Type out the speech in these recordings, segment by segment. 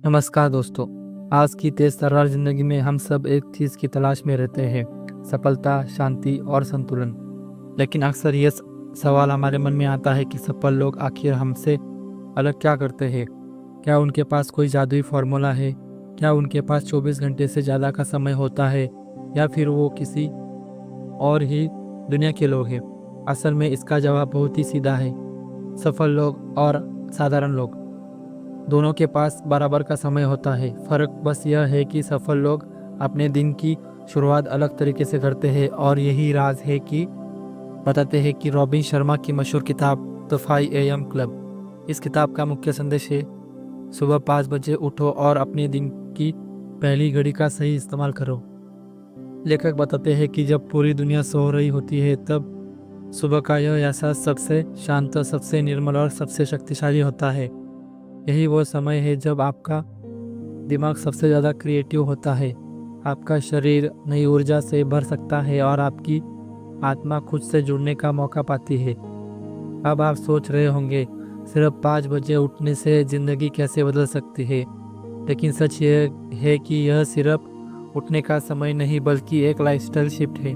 नमस्कार दोस्तों। आज की तेज तर्रार जिंदगी में हम सब एक चीज़ की तलाश में रहते हैं, सफलता, शांति और संतुलन। लेकिन अक्सर ये सवाल हमारे मन में आता है कि सफल लोग आखिर हमसे अलग क्या करते हैं। क्या उनके पास कोई जादुई फार्मूला है? क्या उनके पास 24 घंटे से ज़्यादा का समय होता है, या फिर वो किसी और ही दुनिया के लोग हैं? असल में इसका जवाब बहुत ही सीधा है। सफल लोग और साधारण लोग दोनों के पास बराबर का समय होता है। फ़र्क बस यह है कि सफल लोग अपने दिन की शुरुआत अलग तरीके से करते हैं, और यही राज है कि बताते हैं कि रॉबिन शर्मा की मशहूर किताब द 5 AM क्लब। इस किताब का मुख्य संदेश है, सुबह 5 बजे उठो और अपने दिन की पहली घड़ी का सही इस्तेमाल करो। लेखक बताते हैं कि जब पूरी दुनिया सो रही होती है, तब सुबह का यह एहसास सबसे शांत, सबसे निर्मल और सबसे शक्तिशाली होता है। यही वो समय है जब आपका दिमाग सबसे ज़्यादा क्रिएटिव होता है, आपका शरीर नई ऊर्जा से भर सकता है और आपकी आत्मा खुद से जुड़ने का मौका पाती है। अब आप सोच रहे होंगे, सिर्फ 5 बजे उठने से ज़िंदगी कैसे बदल सकती है? लेकिन सच ये है कि यह सिर्फ उठने का समय नहीं, बल्कि एक लाइफस्टाइल शिफ्ट है।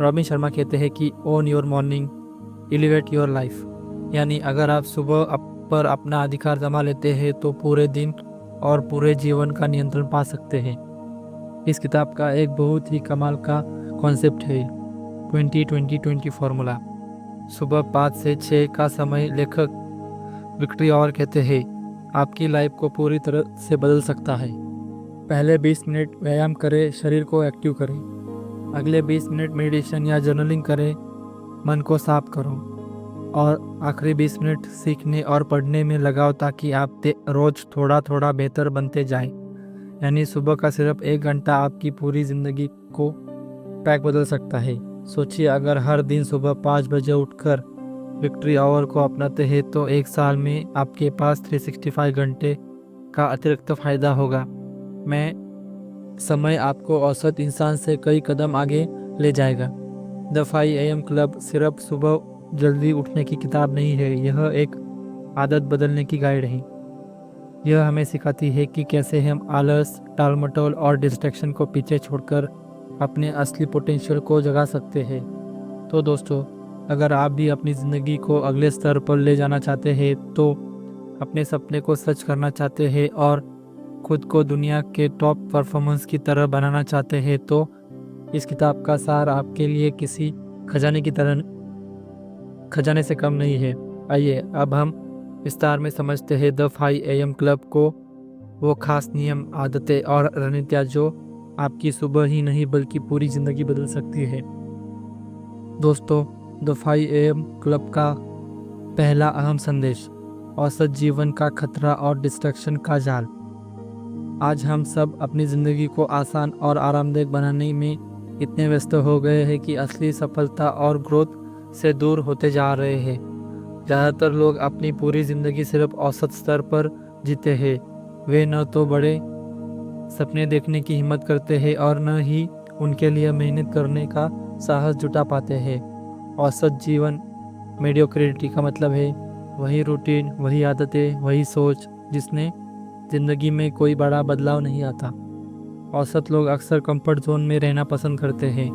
रॉबिन शर्मा कहते हैं कि own your morning, elevate your life. यानी अगर आप सुबह पर अपना अधिकार जमा लेते हैं तो पूरे दिन और पूरे जीवन का नियंत्रण पा सकते हैं। इस किताब का एक बहुत ही कमाल का कॉन्सेप्ट है 20-20-20 फार्मूला। सुबह 5 से 6 का समय लेखक विक्ट्री आवर कहते हैं, आपकी लाइफ को पूरी तरह से बदल सकता है। पहले 20 मिनट व्यायाम करें, शरीर को एक्टिव करें। अगले 20 मिनट मेडिटेशन या जर्नलिंग करें, मन को साफ करो। और आखिरी 20 मिनट सीखने और पढ़ने में लगाओ, ताकि आप रोज थोड़ा थोड़ा बेहतर बनते जाएं। यानी सुबह का सिर्फ 1 घंटा आपकी पूरी ज़िंदगी को पैक बदल सकता है। सोचिए, अगर हर दिन सुबह 5 बजे उठकर विक्ट्री आवर को अपनाते हैं तो 1 साल में आपके पास 365 घंटे का अतिरिक्त फ़ायदा होगा। मैं समय आपको औसत इंसान से कई कदम आगे ले जाएगा। द 5 AM क्लब सिर्फ सुबह जल्दी उठने की किताब नहीं है, यह एक आदत बदलने की गाइड है। यह हमें सिखाती है कि कैसे हम आलस, टालमटोल और डिस्ट्रैक्शन को पीछे छोड़कर अपने असली पोटेंशियल को जगा सकते हैं। तो दोस्तों, अगर आप भी अपनी ज़िंदगी को अगले स्तर पर ले जाना चाहते हैं, तो अपने सपने को सच करना चाहते हैं और खुद को दुनिया के टॉप परफॉर्मेंस की तरह बनाना चाहते हैं, तो इस किताब का सार आपके लिए किसी खजाने से कम नहीं है। आइए अब हम विस्तार में समझते हैं द 5 AM क्लब को, वो खास नियम, आदतें और रणनीतियाँ जो आपकी सुबह ही नहीं बल्कि पूरी ज़िंदगी बदल सकती है। दोस्तों, द 5 AM क्लब का पहला अहम संदेश, औसत जीवन का खतरा और डिस्ट्रैक्शन का जाल। आज हम सब अपनी ज़िंदगी को आसान और आरामदायक बनाने में इतने व्यस्त हो गए हैं कि असली सफलता और ग्रोथ से दूर होते जा रहे हैं। ज़्यादातर लोग अपनी पूरी ज़िंदगी सिर्फ औसत स्तर पर जीते हैं। वे न तो बड़े सपने देखने की हिम्मत करते हैं और न ही उनके लिए मेहनत करने का साहस जुटा पाते हैं। औसत जीवन, मेडियोक्रिटी का मतलब है वही रूटीन, वही आदतें, वही सोच जिसने ज़िंदगी में कोई बड़ा बदलाव नहीं आता। औसत लोग अक्सर कंफर्ट जोन में रहना पसंद करते हैं।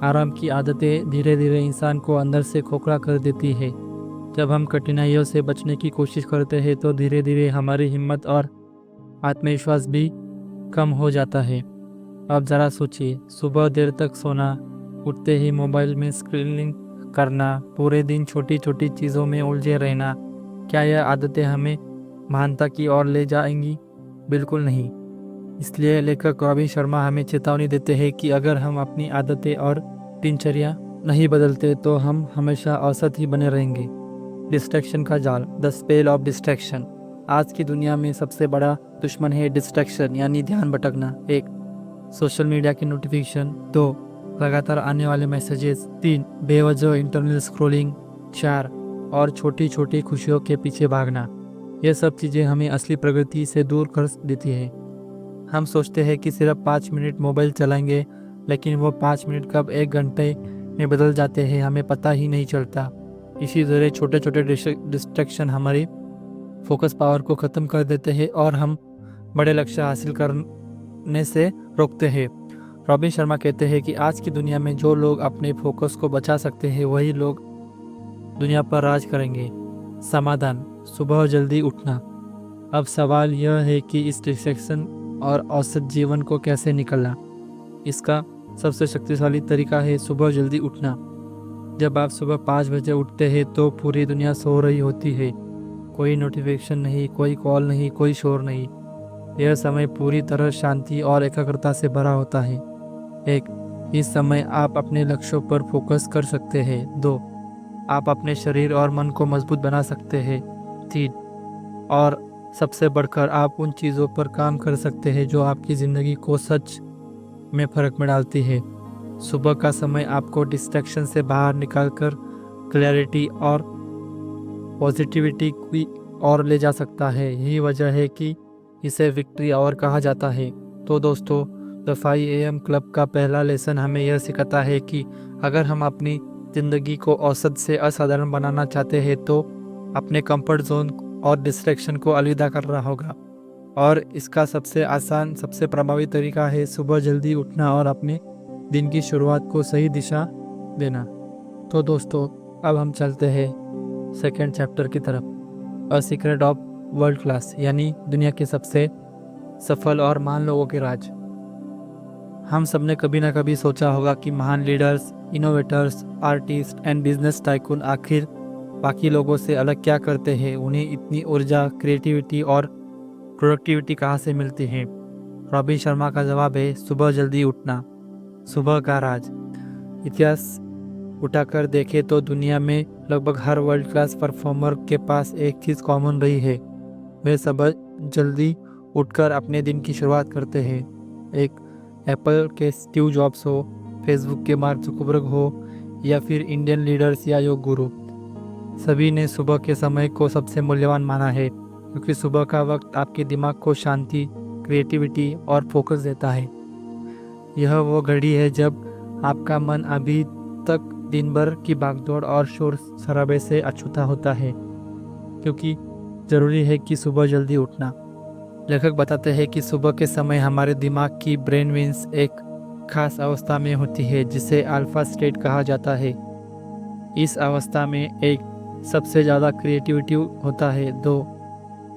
आराम की आदतें धीरे धीरे इंसान को अंदर से खोखला कर देती है। जब हम कठिनाइयों से बचने की कोशिश करते हैं तो धीरे धीरे हमारी हिम्मत और आत्मविश्वास भी कम हो जाता है। अब ज़रा सोचिए, सुबह देर तक सोना, उठते ही मोबाइल में स्क्रीनिंग करना, पूरे दिन छोटी छोटी चीज़ों में उलझे रहना, क्या यह आदतें हमें महानता की ओर ले जाएंगी? बिल्कुल नहीं। इसलिए लेखक रॉबिन शर्मा हमें चेतावनी देते हैं कि अगर हम अपनी आदतें और दिनचर्या नहीं बदलते तो हम हमेशा औसत ही बने रहेंगे। डिस्ट्रैक्शन का जाल, द स्पेल ऑफ डिस्ट्रैक्शन। आज की दुनिया में सबसे बड़ा दुश्मन है डिस्ट्रैक्शन, यानी ध्यान भटकना। 1, सोशल मीडिया की नोटिफिकेशन। 2, लगातार आने वाले मैसेजेस। 3, बेवजह इंटरनल स्क्रॉलिंग। 4, और छोटी छोटी खुशियों के पीछे भागना। ये सब चीज़ें हमें असली प्रगति से दूर कर देती है। हम सोचते हैं कि सिर्फ 5 मिनट मोबाइल चलाएंगे, लेकिन वो 5 मिनट कब 1 घंटे में बदल जाते हैं हमें पता ही नहीं चलता। इसी तरह छोटे छोटे डिस्ट्रैक्शन हमारी फोकस पावर को ख़त्म कर देते हैं और हम बड़े लक्ष्य हासिल करने से रोकते हैं। रॉबिन शर्मा कहते हैं कि आज की दुनिया में जो लोग अपने फोकस को बचा सकते हैं वही लोग दुनिया पर राज करेंगे। समाधान: सुबह जल्दी उठना। अब सवाल यह है कि इस डिस्ट्रैक्शन और औसत जीवन को कैसे निकलना। इसका सबसे शक्तिशाली तरीका है सुबह जल्दी उठना। जब आप सुबह 5 बजे उठते हैं तो पूरी दुनिया सो रही होती है। कोई नोटिफिकेशन नहीं, कोई कॉल नहीं, कोई शोर नहीं। यह समय पूरी तरह शांति और एकाग्रता से भरा होता है। इस समय आप अपने लक्ष्यों पर फोकस कर सकते हैं। 2, आप अपने शरीर और मन को मजबूत बना सकते हैं। 3, और सबसे बढ़कर आप उन चीज़ों पर काम कर सकते हैं जो आपकी ज़िंदगी को सच में फ़र्क में डालती है। सुबह का समय आपको डिस्ट्रैक्शन से बाहर निकालकर क्लैरिटी और पॉजिटिविटी की ओर ले जा सकता है। यही वजह है कि इसे विक्ट्री आवर कहा जाता है। तो दोस्तों, द 5 AM क्लब का पहला लेसन हमें यह सिखाता है कि अगर हम अपनी ज़िंदगी को औसत से असाधारण बनाना चाहते हैं तो अपने कंफर्ट जोन और डिस्ट्रैक्शन को अलविदा करना होगा। और इसका सबसे आसान, सबसे प्रभावी तरीका है सुबह जल्दी उठना और अपने दिन की शुरुआत को सही दिशा देना। तो दोस्तों, अब हम चलते हैं सेकेंड चैप्टर की तरफ, a secret of world class, यानी दुनिया के सबसे सफल और महान लोगों के राज। हम सब ने कभी ना कभी सोचा होगा कि महान leaders, innovators, artist and business tycoon आखिर बाकी लोगों से अलग क्या करते हैं। उन्हें इतनी ऊर्जा, क्रिएटिविटी और प्रोडक्टिविटी कहाँ से मिलती है। रॉबिन शर्मा का जवाब है सुबह जल्दी उठना, सुबह का राज। इतिहास उठाकर देखें तो दुनिया में लगभग हर वर्ल्ड क्लास परफॉर्मर के पास एक चीज़ कॉमन रही है। वे सुबह जल्दी उठकर अपने दिन की शुरुआत करते हैं। एक एप्पल के स्टीव जॉब्स हो, फेसबुक के मार्क जुकरबर्ग हो या फिर इंडियन लीडर्स या योग गुरु, सभी ने सुबह के समय को सबसे मूल्यवान माना है, क्योंकि सुबह का वक्त आपके दिमाग को शांति, क्रिएटिविटी और फोकस देता है। यह वो घड़ी है जब आपका मन अभी तक दिन भर की भागदौड़ और शोर शराबे से अछूता होता है, क्योंकि ज़रूरी है कि सुबह जल्दी उठना। लेखक बताते हैं कि सुबह के समय हमारे दिमाग की ब्रेन वेन्स एक खास अवस्था में होती है जिसे अल्फा स्टेट कहा जाता है। इस अवस्था में एक सबसे ज़्यादा क्रिएटिविटी होता है। 2,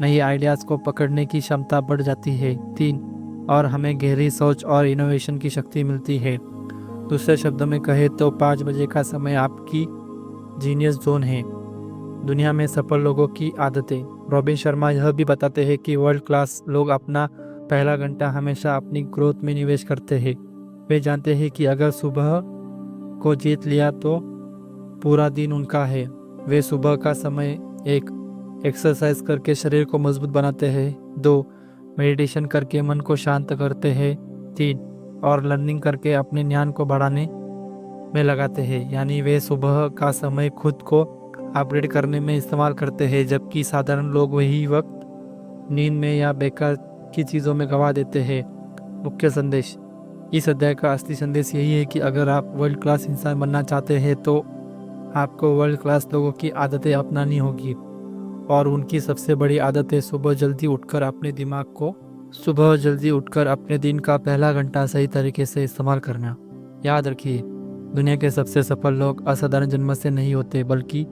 नई आइडियाज़ को पकड़ने की क्षमता बढ़ जाती है। 3, और हमें गहरी सोच और इनोवेशन की शक्ति मिलती है। दूसरे शब्दों में कहे तो 5 बजे का समय आपकी जीनियस जोन है। दुनिया में सफल लोगों की आदतें। रॉबिन शर्मा यह भी बताते हैं कि वर्ल्ड क्लास लोग अपना पहला घंटा हमेशा अपनी ग्रोथ में निवेश करते हैं। वे जानते हैं कि अगर सुबह को जीत लिया तो पूरा दिन उनका है। वे सुबह का समय 1, एक्सरसाइज करके शरीर को मजबूत बनाते हैं। 2, मेडिटेशन करके मन को शांत करते हैं। 3, और लर्निंग करके अपने ज्ञान को बढ़ाने में लगाते हैं। यानी वे सुबह का समय खुद को अपग्रेड करने में इस्तेमाल करते हैं, जबकि साधारण लोग वही वक्त नींद में या बेकार की चीज़ों में गंवा देते हैं। मुख्य संदेश: इस अध्याय का असली संदेश यही है कि अगर आप वर्ल्ड क्लास इंसान बनना चाहते हैं तो आपको वर्ल्ड क्लास लोगों की आदतें अपनानी होगी, और उनकी सबसे बड़ी आदत है सुबह जल्दी उठकर अपने दिन का पहला घंटा सही तरीके से इस्तेमाल करना। याद रखिए, दुनिया के सबसे सफल लोग असाधारण जन्म से नहीं होते, बल्कि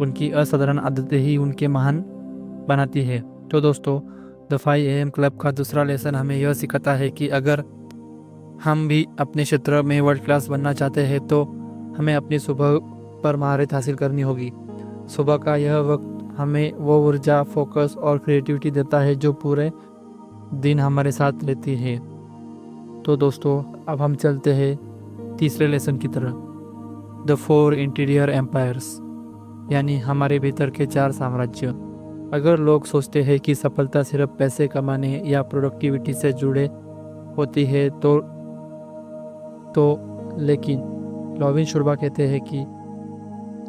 उनकी असाधारण आदतें ही उनके महान बनाती है। तो दोस्तों, द 5 AM क्लब का दूसरा लेसन हमें यह सिखाता है कि अगर हम भी अपने क्षेत्र में वर्ल्ड क्लास बनना चाहते हैं तो हमें अपनी सुबह पर महारत हासिल करनी होगी। सुबह का यह वक्त हमें वो ऊर्जा, फोकस और क्रिएटिविटी देता है जो पूरे दिन हमारे साथ रहती है। तो दोस्तों, अब हम चलते हैं तीसरे लेसन की तरफ, द 4 इंटीरियर एम्पायर्स, यानी हमारे भीतर के 4 साम्राज्य। अगर लोग सोचते हैं कि सफलता सिर्फ पैसे कमाने या प्रोडक्टिविटी से जुड़े होती है लेकिन रॉबिन शर्मा कहते हैं कि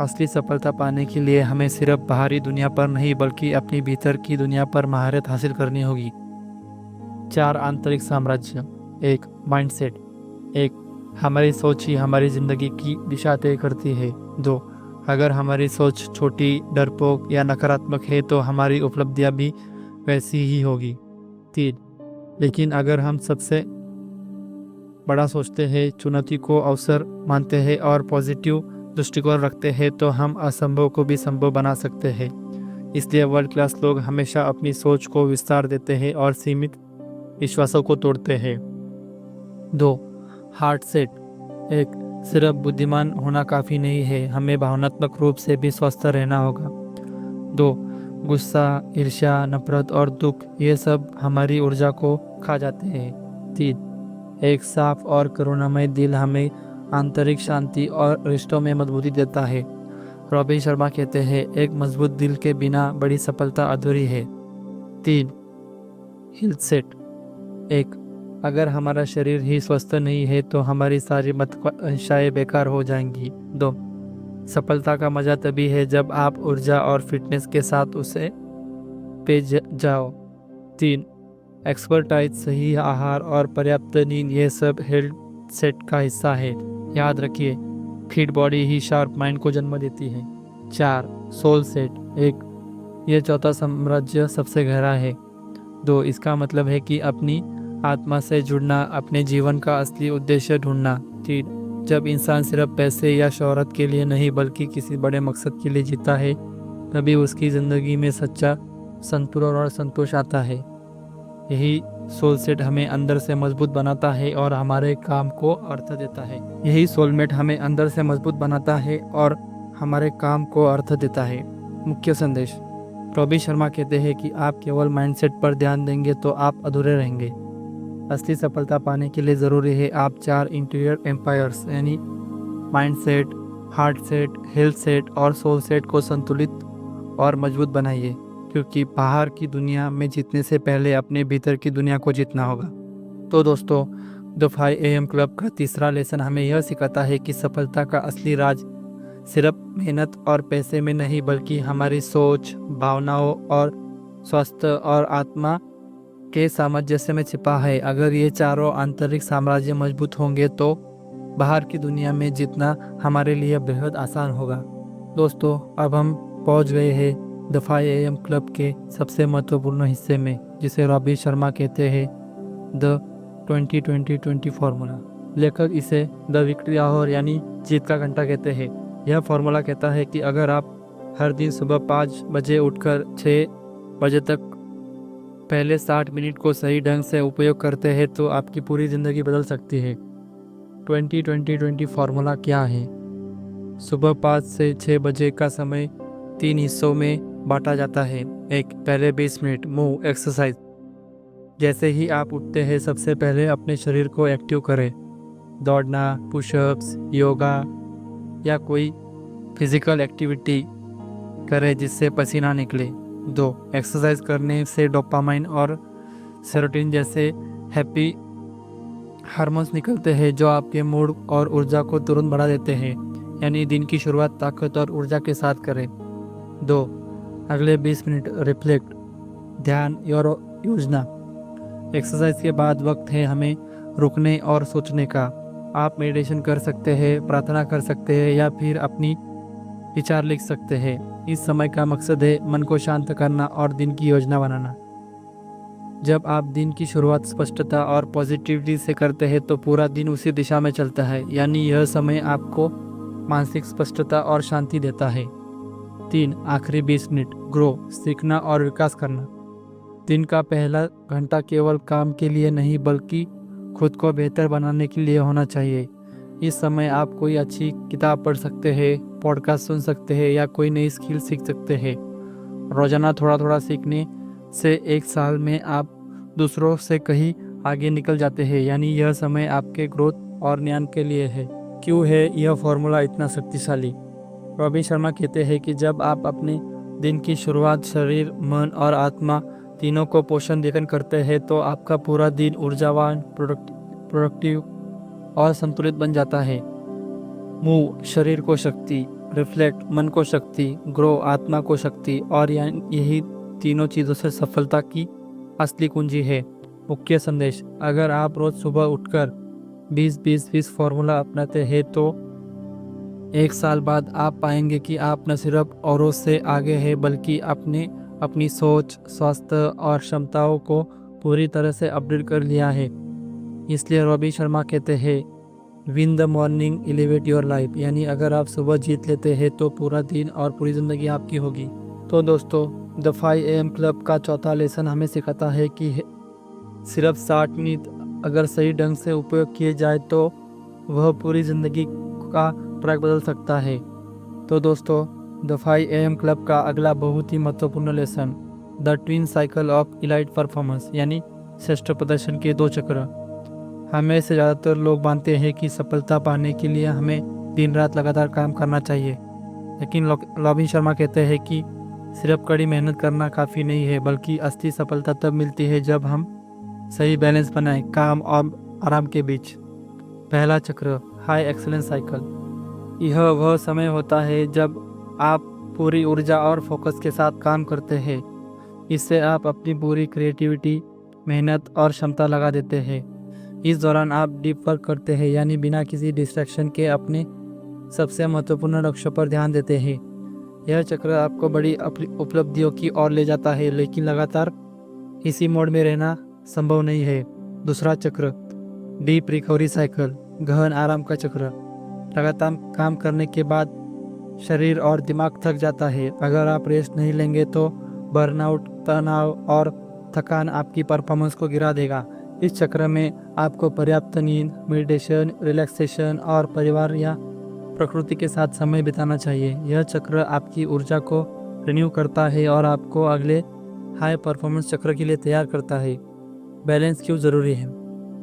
असली सफलता पाने के लिए हमें सिर्फ बाहरी दुनिया पर नहीं बल्कि अपनी भीतर की दुनिया पर महारत हासिल करनी होगी। 4 आंतरिक साम्राज्य। 1, माइंडसेट। 1, हमारी सोच ही हमारी ज़िंदगी की दिशा तय करती है। 2, अगर हमारी सोच छोटी, डरपोक या नकारात्मक है तो हमारी उपलब्धियां भी वैसी ही होगी। 3, लेकिन अगर हम सबसे बड़ा सोचते हैं, चुनौती को अवसर मानते हैं और पॉजिटिव दृष्टिकोण रखते हैं तो हम असंभव को भी संभव बना सकते हैं। इसलिए वर्ल्ड क्लास लोग हमेशा अपनी सोच को विस्तार देते हैं और सीमित विश्वासों को तोड़ते हैं। 2. Heart set. एक, सिर्फ बुद्धिमान होना काफ़ी नहीं है, हमें भावनात्मक रूप से भी स्वस्थ रहना होगा। 2. गुस्सा, ईर्ष्या, नफरत और दुख ये सब हमारी ऊर्जा को खा जाते हैं। 3. एक साफ और करुणामय दिल हमें आंतरिक शांति और रिश्तों में मजबूती देता है। रॉबिन शर्मा कहते हैं, एक मजबूत दिल के बिना बड़ी सफलता अधूरी है। 3. Health set. एक, अगर हमारा शरीर ही स्वस्थ नहीं है तो हमारी सारी महत्वाकांक्षाएं बेकार हो जाएंगी। 2. सफलता का मजा तभी है जब आप ऊर्जा और फिटनेस के साथ उसे पे जाओ। 3. एक्सपर्टाइज, सही आहार और पर्याप्त नींद ये सब हेल्थ सेट का हिस्सा है। याद रखिए, फिट बॉडी ही शार्प माइंड को जन्म देती है। 4. Soul set. एक, ये चौथा साम्राज्य सबसे गहरा है। 2. इसका मतलब है कि अपनी आत्मा से जुड़ना, अपने जीवन का असली उद्देश्य ढूंढना। 3. जब इंसान सिर्फ पैसे या शोहरत के लिए नहीं बल्कि किसी बड़े मकसद के लिए जीता है तभी उसकी ज़िंदगी में सच्चा संतुलन और संतोष आता है। यही सोल सेट हमें अंदर से मजबूत बनाता है और हमारे काम को अर्थ देता है। यही सोलमेट हमें अंदर से मजबूत बनाता है और हमारे काम को अर्थ देता है। मुख्य संदेश। रॉबिन शर्मा कहते हैं कि आप केवल माइंडसेट पर ध्यान देंगे तो आप अधूरे रहेंगे। असली सफलता पाने के लिए ज़रूरी है आप 4 इंटीरियर एम्पायर्स यानी mindset, heart set, health set और सोल सेट को संतुलित और मजबूत बनाइए, क्योंकि बाहर की दुनिया में जीतने से पहले अपने भीतर की दुनिया को जीतना होगा। तो दोस्तों, द 5 AM क्लब का तीसरा लेसन हमें यह सिखाता है कि सफलता का असली राज सिर्फ मेहनत और पैसे में नहीं बल्कि हमारी सोच, भावनाओं और स्वास्थ्य और आत्मा के सामंजस्य में छिपा है। अगर ये चारों आंतरिक साम्राज्य मजबूत होंगे तो बाहर की दुनिया में जीतना हमारे लिए बेहद आसान होगा। दोस्तों, अब हम पहुंच गए हैं द 5 AM क्लब के सबसे महत्वपूर्ण हिस्से में, जिसे रॉबिन शर्मा कहते हैं द 20-20-20 फार्मूला। लेखक इसे द विक्ट्री आवर यानी जीत का घंटा कहते हैं। यह फार्मूला कहता है कि अगर आप हर दिन सुबह 5 बजे उठकर 6 बजे तक पहले 60 मिनट को सही ढंग से उपयोग करते हैं तो आपकी पूरी ज़िंदगी बदल सकती है। 20-20-20 फार्मूला क्या है? सुबह 5 से 6 बजे का समय 3 हिस्सों में बांटा जाता है। 1, पहले 20 मिनट मूव एक्सरसाइज। जैसे ही आप उठते हैं सबसे पहले अपने शरीर को एक्टिव करें। दौड़ना, पुशअप्स, योगा या कोई फिजिकल एक्टिविटी करें जिससे पसीना निकले। 2, एक्सरसाइज करने से डोपामाइन और सेरोटोनिन जैसे हैप्पी हार्मोन्स निकलते हैं जो आपके मूड और ऊर्जा को तुरंत बढ़ा देते हैं, यानी दिन की शुरुआत ताकत और ऊर्जा के साथ करें। 2, अगले 20 मिनट रिफ्लेक्ट, ध्यान और योजना। एक्सरसाइज के बाद वक्त है हमें रुकने और सोचने का। आप मेडिटेशन कर सकते हैं, प्रार्थना कर सकते हैं या फिर अपनी विचार लिख सकते हैं। इस समय का मकसद है मन को शांत करना और दिन की योजना बनाना। जब आप दिन की शुरुआत स्पष्टता और पॉजिटिविटी से करते हैं तो पूरा दिन उसी दिशा में चलता है, यानी यह समय आपको मानसिक स्पष्टता और शांति देता है। 3, आखिरी 20 मिनट ग्रो, सीखना और विकास करना। दिन का पहला घंटा केवल काम के लिए नहीं बल्कि खुद को बेहतर बनाने के लिए होना चाहिए। इस समय आप कोई अच्छी किताब पढ़ सकते हैं, पॉडकास्ट सुन सकते हैं या कोई नई स्किल सीख सकते हैं। रोजाना थोड़ा थोड़ा सीखने से 1 साल में आप दूसरों से कहीं आगे निकल जाते हैं, यानी यह समय आपके ग्रोथ और ज्ञान के लिए है। क्यों है यह फॉर्मूला इतना शक्तिशाली? रॉबिन शर्मा कहते हैं कि जब आप अपने दिन की शुरुआत शरीर, मन और आत्मा तीनों को पोषण देकर करते हैं तो आपका पूरा दिन ऊर्जावान, प्रोडक्टिव और संतुलित बन जाता है। मूव, शरीर को शक्ति, रिफ्लेक्ट, मन को शक्ति, ग्रो, आत्मा को शक्ति, और यही तीनों चीज़ों से सफलता की असली कुंजी है। मुख्य संदेश, अगर आप रोज सुबह उठकर 20-20-20 फार्मूला अपनाते हैं तो 1 साल बाद आप पाएंगे कि आप न सिर्फ औरों से आगे हैं बल्कि अपनी सोच, स्वास्थ्य और क्षमताओं को पूरी तरह से अपडेट कर लिया है। इसलिए रॉबिन शर्मा कहते हैं, win the morning elevate your life, यानी अगर आप सुबह जीत लेते हैं तो पूरा दिन और पूरी ज़िंदगी आपकी होगी। तो दोस्तों, द 5 AM क्लब का चौथा लेसन हमें सिखाता है कि सिर्फ 60 मिनट अगर सही ढंग से उपयोग किए जाए तो वह पूरी ज़िंदगी का ट्रैक बदल सकता है। तो दोस्तों, द 5 AM क्लब का अगला बहुत ही महत्वपूर्ण lesson, the twin cycle of elite performance, यानी श्रेष्ठ प्रदर्शन के 2 चक्र। हमें से ज़्यादातर लोग मानते हैं कि सफलता पाने के लिए हमें दिन रात लगातार काम करना चाहिए, लेकिन रॉबिन शर्मा कहते हैं कि सिर्फ कड़ी मेहनत करना काफ़ी नहीं है, बल्कि असली सफलता तब मिलती है जब हम सही बैलेंस बनाएं काम और आराम के बीच। पहला चक्र, हाई एक्सीलेंस साइकिल। यह वह समय होता है जब आप पूरी ऊर्जा और फोकस के साथ काम करते हैं। इससे आप अपनी पूरी क्रिएटिविटी, मेहनत और क्षमता लगा देते हैं। इस दौरान आप डीप वर्क करते हैं, यानी बिना किसी डिस्ट्रैक्शन के अपने सबसे महत्वपूर्ण लक्ष्यों पर ध्यान देते हैं। यह चक्र आपको बड़ी उपलब्धियों की ओर ले जाता है, लेकिन लगातार इसी मोड में रहना संभव नहीं है। दूसरा चक्र, डीप रिकवरी साइकिल, गहन आराम का चक्र। लगातार काम करने के बाद शरीर और दिमाग थक जाता है। अगर आप रेस्ट नहीं लेंगे तो बर्नआउट, तनाव और थकान आपकी परफॉर्मेंस को गिरा देगा। इस चक्र में आपको पर्याप्त नींद, मेडिटेशन, रिलैक्सेशन और परिवार या प्रकृति के साथ समय बिताना चाहिए। यह चक्र आपकी ऊर्जा को रिन्यू करता है और आपको अगले हाई परफॉर्मेंस चक्र के लिए तैयार करता है। बैलेंस क्यों ज़रूरी है?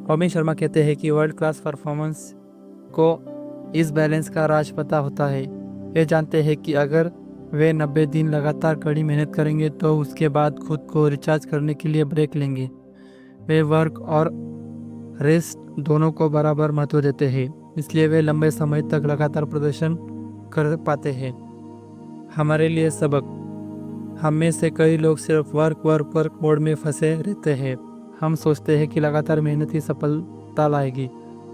रॉबिन शर्मा कहते हैं कि वर्ल्ड क्लास परफॉर्मेंस को इस बैलेंस का राज पता होता है। वे जानते हैं कि अगर वे 90 दिन लगातार कड़ी मेहनत करेंगे तो उसके बाद खुद को रिचार्ज करने के लिए ब्रेक लेंगे। वे वर्क और रेस्ट दोनों को बराबर महत्व देते हैं, इसलिए वे लंबे समय तक लगातार प्रदर्शन कर पाते हैं। हमारे लिए सबक, हम में से कई लोग सिर्फ वर्क मोड में फंसे रहते हैं। हम सोचते हैं कि लगातार मेहनत ही सफलता लाएगी,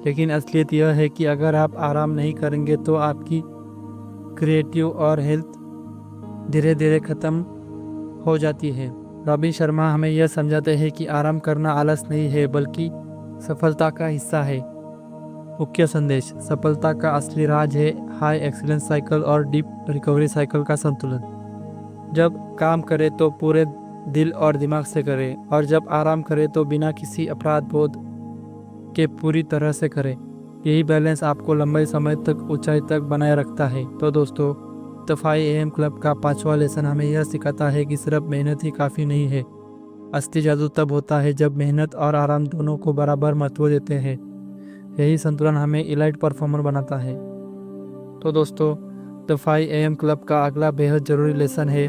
लेकिन असलियत यह है कि अगर आप आराम नहीं करेंगे तो आपकी क्रिएटिव और हेल्थ धीरे धीरे ख़त्म हो जाती है। रॉबिन शर्मा हमें यह समझाते हैं कि आराम करना आलस नहीं है, बल्कि सफलता का हिस्सा है। मुख्य संदेश, सफलता का असली राज है हाई एक्सीलेंस साइकिल और डीप रिकवरी साइकिल का संतुलन। जब काम करें तो पूरे दिल और दिमाग से करें, और जब आराम करें तो बिना किसी अपराध बोध के पूरी तरह से करें। यही बैलेंस आपको लंबे समय तक ऊंचाई तक बनाए रखता है। तो दोस्तों, द 5 AM क्लब का 5वां लेसन हमें यह सिखाता है कि सिर्फ मेहनत ही काफ़ी नहीं है। असली जादू तब होता है जब मेहनत और आराम दोनों को बराबर महत्व देते हैं। यही संतुलन हमें इलाइट परफॉर्मर बनाता है। तो दोस्तों, द 5 AM क्लब का अगला बेहद ज़रूरी लेसन है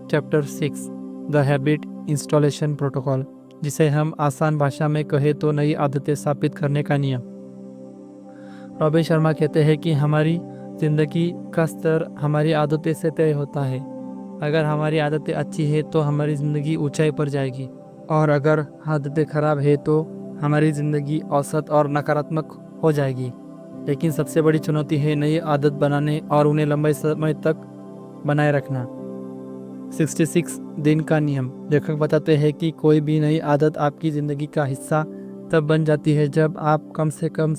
chapter 6, the habit installation protocol, जिसे हम आसान भाषा में कहें तो नई आदतें स्थापित करने का नियम। रॉबिन शर्मा कहते हैं कि हमारी ज़िंदगी का स्तर हमारी आदतें से तय होता है। अगर हमारी आदतें अच्छी है तो हमारी ज़िंदगी ऊंचाई पर जाएगी, और अगर आदतें खराब है तो हमारी ज़िंदगी औसत और नकारात्मक हो जाएगी। लेकिन सबसे बड़ी चुनौती है नई आदत बनाने और उन्हें लंबे समय तक बनाए रखना। 66 दिन का नियम। लेखक बताते हैं कि कोई भी नई आदत आपकी ज़िंदगी का हिस्सा तब बन जाती है जब आप कम से कम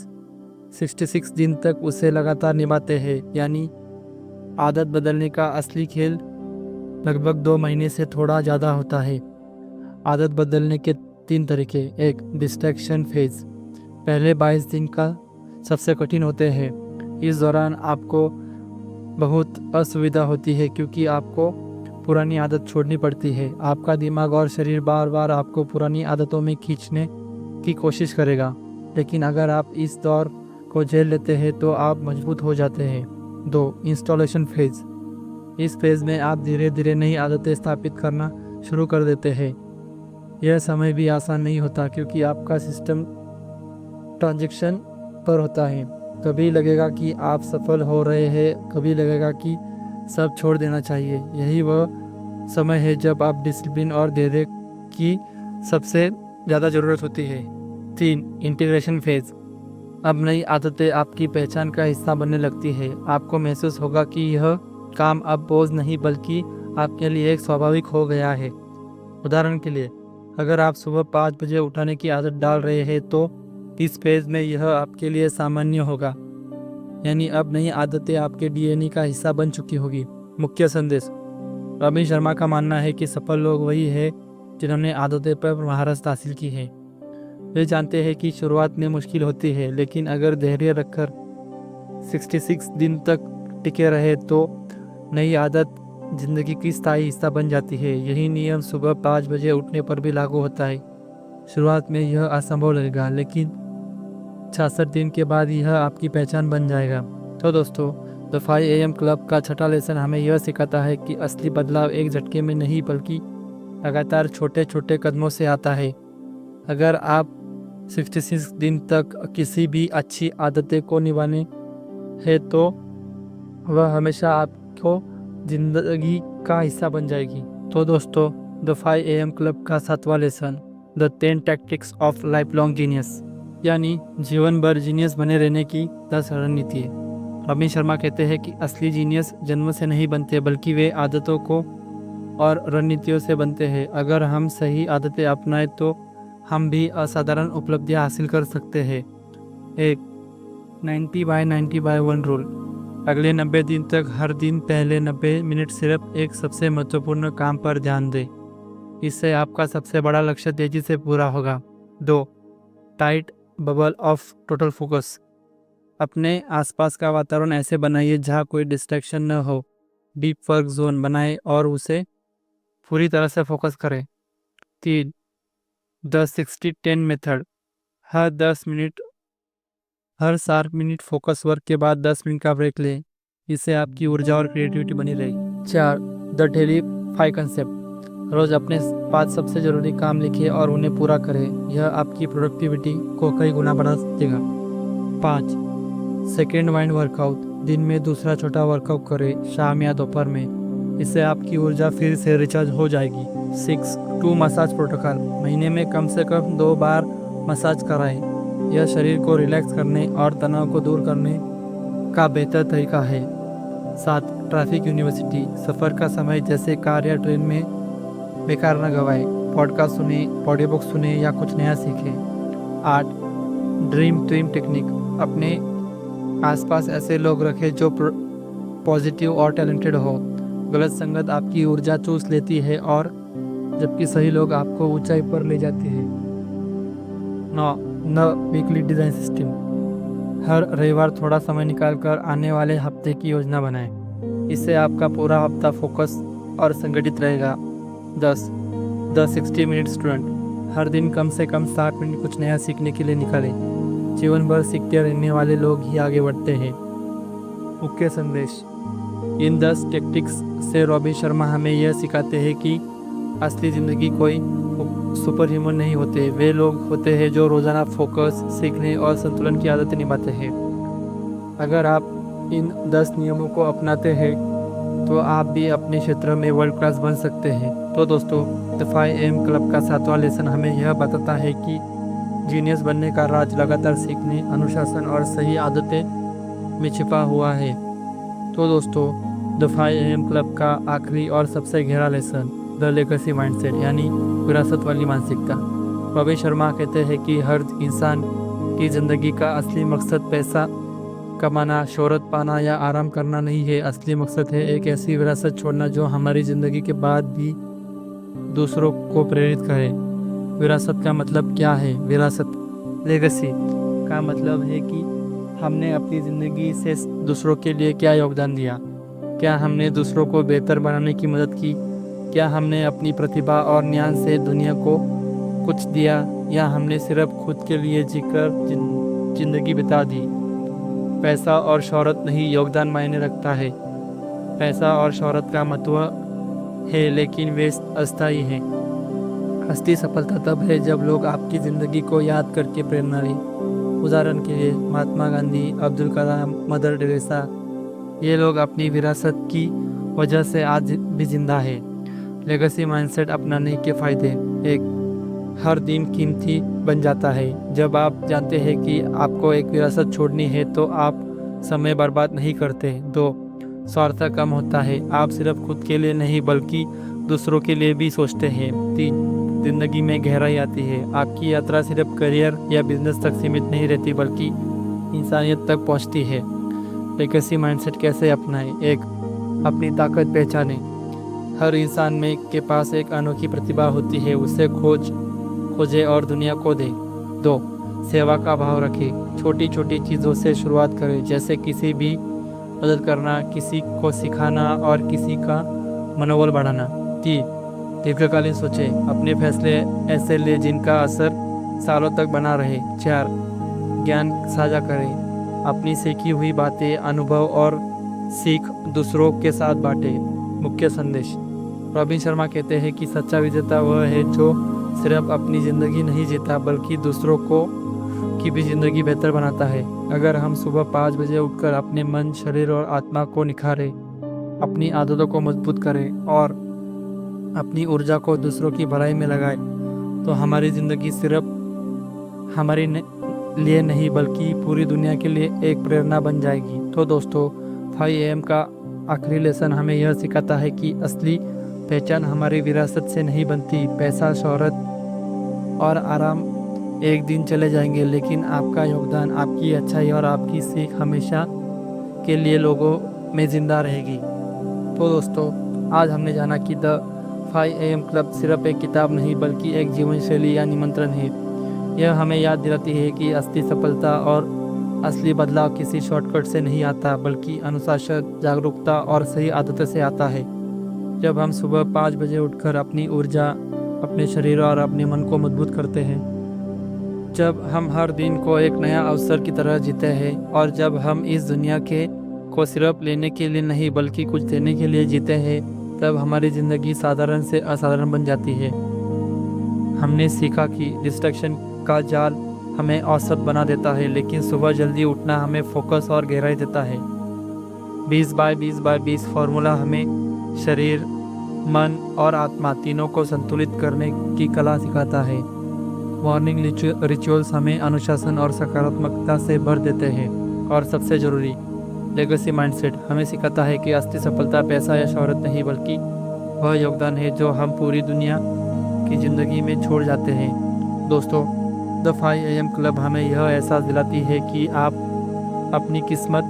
66 दिन तक उसे लगातार निभाते हैं। यानी आदत बदलने का असली खेल लगभग 2 महीने से थोड़ा ज़्यादा होता है। आदत बदलने के 3 तरीके। 1, डिस्ट्रैक्शन फेज। पहले 22 दिन का सबसे कठिन होते हैं। इस दौरान आपको बहुत असुविधा होती है क्योंकि आपको पुरानी आदत छोड़नी पड़ती है। आपका दिमाग और शरीर बार बार आपको पुरानी आदतों में खींचने की कोशिश करेगा, लेकिन अगर आप इस दौर को झेल लेते हैं तो आप मजबूत हो जाते हैं। 2, इंस्टॉलेशन फेज। इस फेज में आप धीरे धीरे नई आदतें स्थापित करना शुरू कर देते हैं। यह समय भी आसान नहीं होता क्योंकि आपका सिस्टम ट्रांजैक्शन पर होता है। कभी लगेगा कि आप सफल हो रहे हैं, कभी लगेगा कि सब छोड़ देना चाहिए। यही वह समय है जब आप डिसिप्लिन और धैर्य की सबसे ज़्यादा ज़रूरत होती है। 3, इंटीग्रेशन फेज। अब नई आदतें आपकी पहचान का हिस्सा बनने लगती है। आपको महसूस होगा कि यह काम अब बोझ नहीं बल्कि आपके लिए एक स्वाभाविक हो गया है। उदाहरण के लिए, अगर आप सुबह 5 बजे उठाने की आदत डाल रहे हैं तो इस फेज में यह आपके लिए सामान्य होगा, यानी अब नई आदतें आपके डीएनए का हिस्सा बन चुकी होगी। मुख्य संदेश: रॉबिन शर्मा का मानना है कि सफल लोग वही है जिन्होंने आदतें पर महारत हासिल की है। वे जानते हैं कि शुरुआत में मुश्किल होती है, लेकिन अगर धैर्य रखकर 66 दिन तक टिके रहे तो नई आदत जिंदगी की स्थायी हिस्सा बन जाती है। यही नियम सुबह 5 बजे उठने पर भी लागू होता है। शुरुआत में यह असंभव लगेगा, लेकिन 66 दिन के बाद यह आपकी पहचान बन जाएगा। तो दोस्तों, द 5 AM क्लब का छठा लेसन हमें यह सिखाता है कि असली बदलाव एक झटके में नहीं बल्कि लगातार छोटे छोटे कदमों से आता है। अगर आप 66 दिन तक किसी भी अच्छी आदतें को निभाने हैं तो वह हमेशा आपको जिंदगी का हिस्सा बन जाएगी। तो दोस्तों, द 5 AM क्लब का 7वां lesson, the 10 tactics of life long genius, यानी जीवन भर जीनियस बने रहने की 10 रणनीति है। रॉबिन शर्मा कहते हैं कि असली जीनियस जन्म से नहीं बनते बल्कि वे आदतों को और रणनीतियों से बनते हैं। अगर हम सही आदतें अपनाएं तो हम भी असाधारण उपलब्धियां हासिल कर सकते हैं। एक 90/90/1 रूल। अगले 90 दिन तक हर दिन पहले 90 मिनट सिर्फ एक सबसे महत्वपूर्ण काम पर ध्यान दें। इससे आपका सबसे बड़ा लक्ष्य तेजी से पूरा होगा। 2. Tight bubble of total focus. अपने आसपास का वातावरण ऐसे बनाइए जहाँ कोई डिस्ट्रैक्शन न हो। डीप वर्क जोन बनाएं और उसे पूरी तरह से फोकस करें। 3. The 60-10 method. Her 7 minute focus work के बाद 10 मिनट का ब्रेक लें। इससे आपकी ऊर्जा और क्रिएटिविटी बनी रही। 4. The daily 5 concept. रोज अपने 5 सबसे जरूरी काम लिखिए और उन्हें पूरा करें। यह आपकी प्रोडक्टिविटी को कई गुना बढ़ा देगा। 5. Second mind workout. दिन में दूसरा छोटा वर्कआउट करें, शाम या दोपहर में। इससे आपकी ऊर्जा फिर से रिचार्ज हो जाएगी। 6. 2 मसाज प्रोटोकॉल। महीने में कम से कम 2 बार मसाज कराएं। यह शरीर को रिलैक्स करने और तनाव को दूर करने का बेहतर तरीका है। 7. Traffic university. सफ़र का समय जैसे कार या ट्रेन में बेकार न गवाएं। पॉडकास्ट सुने, ऑडियो बुक सुने या कुछ नया सीखें। 8. Dream team technique. अपने आसपास ऐसे लोग रखें जो पॉजिटिव और टैलेंटेड हो। गलत संगत आपकी ऊर्जा चूस लेती है और जबकि सही लोग आपको ऊंचाई पर ले जाते हैं। 9. Weekly design system. हर रविवार थोड़ा समय निकालकर आने वाले हफ्ते की योजना बनाएं। इससे आपका पूरा हफ्ता फोकस और संगठित रहेगा। 10. The 60 minute student. हर दिन कम से कम 7 मिनट कुछ नया सीखने के लिए निकालें। जीवन भर सीखते रहने वाले लोग ही आगे बढ़ते हैं। मुख्य संदेश: इन 10 टेक्टिक्स से रॉबिन शर्मा हमें यह सिखाते हैं कि असली ज़िंदगी कोई सुपर ह्यूमन नहीं होते। वे लोग होते हैं जो रोज़ाना फोकस, सीखने और संतुलन की आदतें निभाते हैं। अगर आप इन 10 नियमों को अपनाते हैं तो आप भी अपने क्षेत्र में वर्ल्ड क्लास बन सकते हैं। तो दोस्तों, द 5 AM क्लब का 7वां लेसन हमें यह बताता है कि जीनियस बनने का राज लगातार सीखने, अनुशासन और सही आदतें में छिपा हुआ है। तो दोस्तों, द 5 AM क्लब का आखिरी और सबसे गहरा लेसन, द लेगेसी माइंडसेट, यानी विरासत वाली मानसिकता। रॉबिन शर्मा कहते हैं कि हर इंसान की ज़िंदगी का असली मकसद पैसा कमाना, शोहरत पाना या आराम करना नहीं है। असली मकसद है एक ऐसी विरासत छोड़ना जो हमारी ज़िंदगी के बाद भी दूसरों को प्रेरित करे। विरासत का मतलब क्या है? विरासत लेगेसी का मतलब है कि हमने अपनी ज़िंदगी से दूसरों के लिए क्या योगदान दिया। क्या हमने दूसरों को बेहतर बनाने की मदद की? क्या हमने अपनी प्रतिभा और ज्ञान से दुनिया को कुछ दिया, या हमने सिर्फ खुद के लिए जीकर जिंदगी बिता दी? पैसा और शोहरत नहीं, योगदान मायने रखता है। पैसा और शोहरत का महत्व है, लेकिन वे अस्थायी हैं। असली सफलता तब है जब लोग आपकी ज़िंदगी को याद करके प्रेरणा लें। उदाहरण के लिए महात्मा गांधी, अब्दुल कलाम, मदर टेरेसा, ये लोग अपनी विरासत की वजह से आज भी जिंदा है। लेगेसी माइंडसेट अपनाने के फ़ायदे: 1. हर दिन कीमती बन जाता है। जब आप जानते हैं कि आपको एक विरासत छोड़नी है तो आप समय बर्बाद नहीं करते। 2. स्वार्थ कम होता है। आप सिर्फ खुद के लिए नहीं बल्कि दूसरों के लिए भी सोचते हैं। 3. जिंदगी में गहराई आती है। आपकी यात्रा सिर्फ करियर या बिजनेस तक सीमित नहीं रहती बल्कि इंसानियत तक पहुंचती है। लेगेसी माइंडसेट कैसे अपनाएं? एक, अपनी ताकत पहचानें। हर इंसान में के पास एक अनोखी प्रतिभा होती है, उसे खोजे और दुनिया को दे। 2, सेवा का भाव रखें। छोटी छोटी चीज़ों से शुरुआत करें, जैसे किसी भी मदद करना, किसी को सिखाना और किसी का मनोबल बढ़ाना। 3, दीर्घकालीन सोचें। अपने फैसले ऐसे ले जिनका असर सालों तक बना रहे। 4, ज्ञान साझा करें। अपनी सीखी हुई बातें, अनुभव और सीख दूसरों के साथ बांटें। मुख्य संदेश। रॉबिन शर्मा कहते हैं कि सच्चा विजेता वह है जो सिर्फ अपनी ज़िंदगी नहीं जीता बल्कि दूसरों को की भी ज़िंदगी बेहतर बनाता है। अगर हम सुबह 5 बजे उठकर अपने मन, शरीर और आत्मा को निखारें, अपनी आदतों को मजबूत करें और अपनी ऊर्जा को दूसरों की भलाई में लगाएं, तो हमारी ज़िंदगी सिर्फ हमारे लिए नहीं बल्कि पूरी दुनिया के लिए एक प्रेरणा बन जाएगी। तो दोस्तों, 5 AM का आखिरी लेसन हमें यह सिखाता है कि असली पहचान हमारी विरासत से नहीं बनती। पैसा, शोहरत और आराम एक दिन चले जाएंगे, लेकिन आपका योगदान, आपकी अच्छाई और आपकी सीख हमेशा के लिए लोगों में ज़िंदा रहेगी। तो दोस्तों, आज हमने जाना कि द 5 AM क्लब सिर्फ एक किताब नहीं बल्कि एक जीवन शैली या निमंत्रण है। यह हमें याद दिलाती है कि असली सफलता और असली बदलाव किसी शॉर्टकट से नहीं आता बल्कि अनुशासन, जागरूकता और सही आदतों से आता है। जब हम सुबह 5 बजे उठकर अपनी ऊर्जा, अपने शरीर और अपने मन को मजबूत करते हैं, जब हम हर दिन को एक नया अवसर की तरह जीते हैं और जब हम इस दुनिया के को सिर्फ लेने के लिए नहीं बल्कि कुछ देने के लिए जीते हैं, तब हमारी ज़िंदगी साधारण से असाधारण बन जाती है। हमने सीखा कि डिस्ट्रैक्शन का जाल हमें औसत बना देता है, लेकिन सुबह जल्दी उठना हमें फोकस और गहराई देता है। 20/20/20 फॉर्मूला हमें शरीर, मन और आत्मा तीनों को संतुलित करने की कला सिखाता है। मॉर्निंग रिचुअल्स हमें अनुशासन और सकारात्मकता से भर देते हैं। और सबसे ज़रूरी, लेगेसी माइंडसेट हमें सिखाता है कि असली सफलता पैसा या शोहरत नहीं बल्कि वह योगदान है जो हम पूरी दुनिया की ज़िंदगी में छोड़ जाते हैं। दोस्तों, द 5 AM क्लब हमें यह एहसास दिलाती है कि आप अपनी किस्मत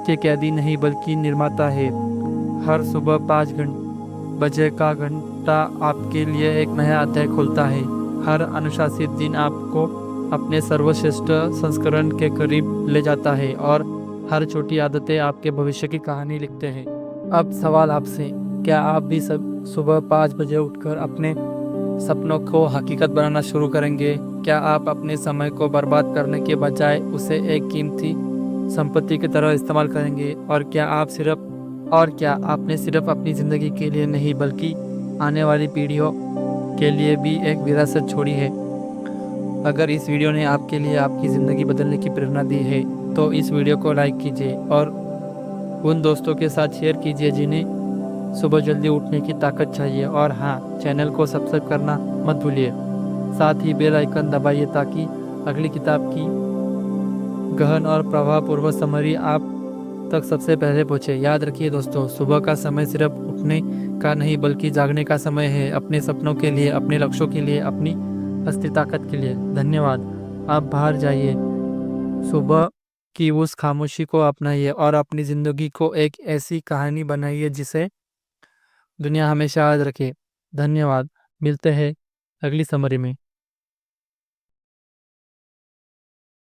के कैदी नहीं बल्कि निर्माता है। हर सुबह 5 बजे का घंटा आपके लिए एक नया अध्याय खोलता है। हर अनुशासित दिन आपको अपने सर्वश्रेष्ठ संस्करण के करीब ले जाता है और हर छोटी आदतें आपके भविष्य की कहानी लिखते हैं। अब सवाल आपसे, क्या आप भी सब सुबह 5 बजे उठकर अपने सपनों को हकीकत बनाना शुरू करेंगे? क्या आप अपने समय को बर्बाद करने के बजाय उसे एक कीमती संपत्ति की तरह इस्तेमाल करेंगे? और क्या आपने सिर्फ अपनी ज़िंदगी के लिए नहीं बल्कि आने वाली पीढ़ियों के लिए भी एक विरासत छोड़ी है? अगर इस वीडियो ने आपके लिए आपकी ज़िंदगी बदलने की प्रेरणा दी है तो इस वीडियो को लाइक कीजिए और उन दोस्तों के साथ शेयर कीजिए जिन्हें सुबह जल्दी उठने की ताकत चाहिए। और हाँ, चैनल को सब्सक्राइब करना मत भूलिए। साथ ही बेल आइकन दबाइए ताकि अगली किताब की गहन और प्रभावपूर्वक समरी आप तक सबसे पहले पहुँचे। याद रखिए दोस्तों, सुबह का समय सिर्फ उठने का नहीं बल्कि जागने का समय है, अपने सपनों के लिए, अपने लक्ष्यों के लिए, अपनी असली ताकत के लिए। धन्यवाद। आप बाहर जाइए, सुबह की उस खामोशी को अपनाइए और अपनी ज़िंदगी को एक ऐसी कहानी बनाइए जिसे दुनिया हमेशा याद रखे। धन्यवाद। मिलते हैं अगली समरी में।